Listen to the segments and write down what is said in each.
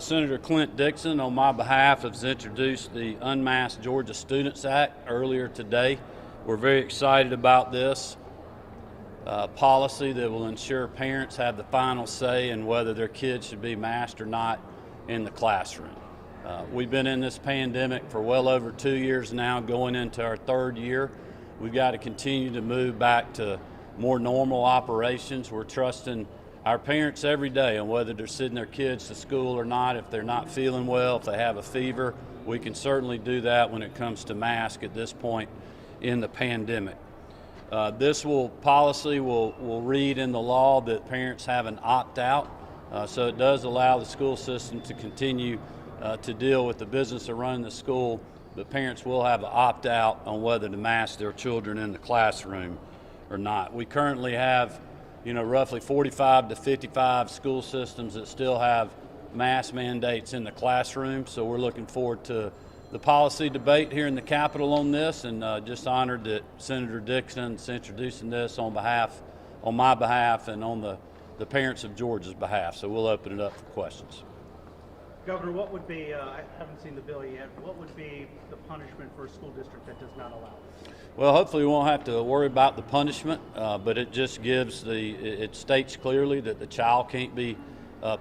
Senator Clint Dixon, on my behalf, has introduced the Unmask Georgia Students Act earlier today. We're very excited about this policy that will ensure parents have the final say in whether their kids should be masked or not in the classroom. We've been in this pandemic for well over 2 years now, going into our third year. We've got to continue to move back to more normal operations. We're trusting our parents every day on whether they're sending their kids to school or not. If they're not feeling well, if they have a fever, we can certainly do that when it comes to masks at this point in the pandemic. This policy will read in the law that parents have an opt-out, so it does allow the school system to continue to deal with the business of running the school, but parents will have an opt-out on whether to mask their children in the classroom or not. We currently have roughly 45 to 55 school systems that still have mask mandates in the classroom, so we're looking forward to the policy debate here in the Capitol on this, and just honored that Senator Dixon's introducing this on my behalf and on the parents of Georgia's behalf. So we'll open it up for questions. Governor, what would be, I haven't seen the bill yet, what would be the punishment for a school district that does not allow it? Well, hopefully we won't have to worry about the punishment, but it just it states clearly that the child can't be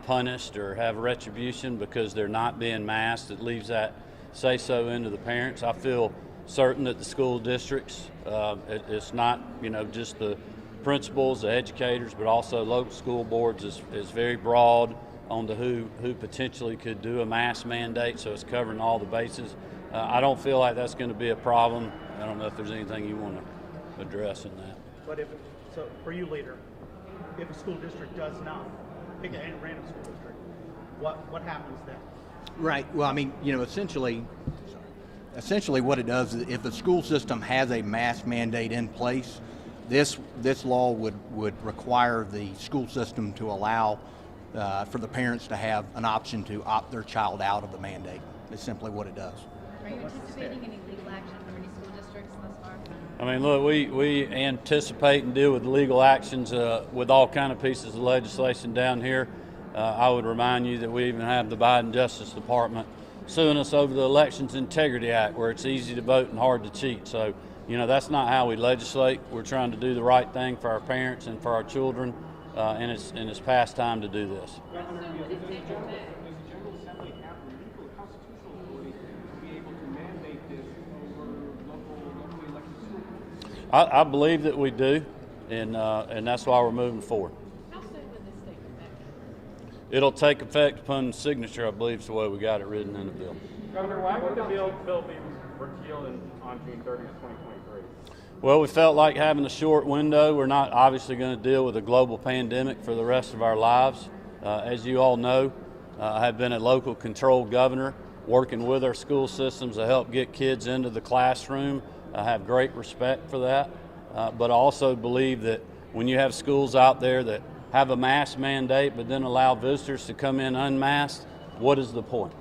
punished or have retribution because they're not being masked. It leaves that say-so into the parents. I feel certain that the school districts, it's not just the principals, the educators, but also local school boards is very broad on to who potentially could do a mask mandate, so it's covering all the bases. I don't feel like that's going to be a problem. I don't know if there's anything you want to address in that. But so for you, leader, if a school district does not, pick a random school district, what happens then? Right. Well, I mean, essentially what it does is if the school system has a mask mandate in place, this law would require the school system to allow for the parents to have an option to opt their child out of the mandate. It's simply what it does. Are you anticipating any legal action from any school districts thus far? I mean, look, we anticipate and deal with legal actions with all kind of pieces of legislation down here. I would remind you that we even have the Biden Justice Department suing us over the Elections Integrity Act, where it's easy to vote and hard to cheat. So, that's not how we legislate. We're trying to do the right thing for our parents and for our children, and it's past time to do this. I believe that we do, and that's why we're moving forward. How soon would this take effect? It'll take effect upon signature, I believe is the way we got it written in the bill. Governor, why would the bill be repealed on June 30th, 2023? Well, we felt like having a short window. We're not obviously going to deal with a global pandemic for the rest of our lives. As you all know, I have been a local control governor working with our school systems to help get kids into the classroom. I have great respect for that, but I also believe that when you have schools out there that have a mask mandate but then allow visitors to come in unmasked, what is the point?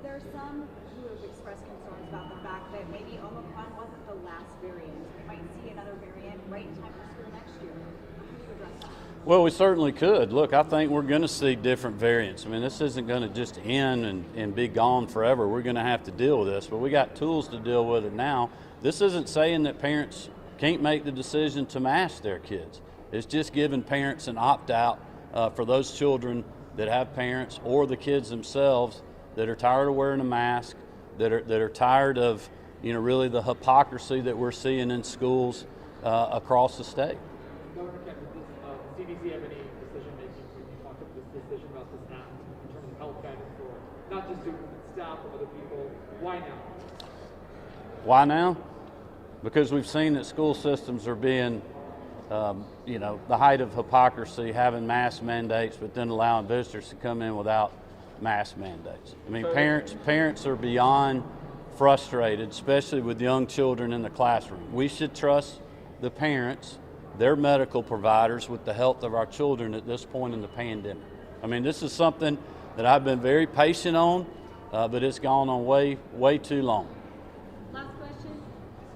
There are some who have expressed concerns about the fact that maybe Omicron wasn't the last variant. We might see another variant right in time for school next year. How do you address that? Well, we certainly could. Look, I think we're going to see different variants. I mean, this isn't going to just end and be gone forever. We're going to have to deal with this, but we got tools to deal with it now. This isn't saying that parents can't make the decision to mask their kids. It's just giving parents an opt-out for those children that have parents or the kids themselves that are tired of wearing a mask, that are tired of really the hypocrisy that we're seeing in schools across the state. Governor Kemp, does CDC have any decision-making when you talk about this decision about this act in terms of health guidance for not just students but staff or other people? Why now? Why now? Because we've seen that school systems are being, the height of hypocrisy, having mask mandates, but then allowing visitors to come in without mask mandates. I mean, parents are beyond frustrated, especially with young children in the classroom. We should trust the parents, their medical providers, with the health of our children at this point in the pandemic. I mean, this is something that I've been very patient on, but it's gone on way too long. Last question.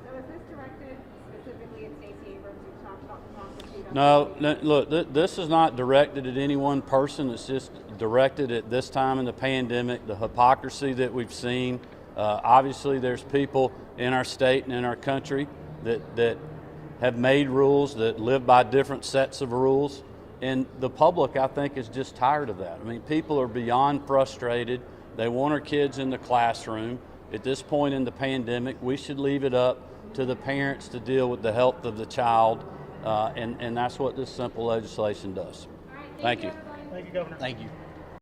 So is this directed specifically at Stacey Abrams, who talked about the prostitute? No, look, this is not directed at any one person. It's just directed at this time in the pandemic, the hypocrisy that we've seen. Obviously, there's people in our state and in our country that have made rules that live by different sets of rules. And the public, I think, is just tired of that. I mean, people are beyond frustrated. They want our kids in the classroom. At this point in the pandemic, we should leave it up to the parents to deal with the health of the child, and that's what this simple legislation does. All right, Thank you. everybody. Thank you, Governor. Thank you.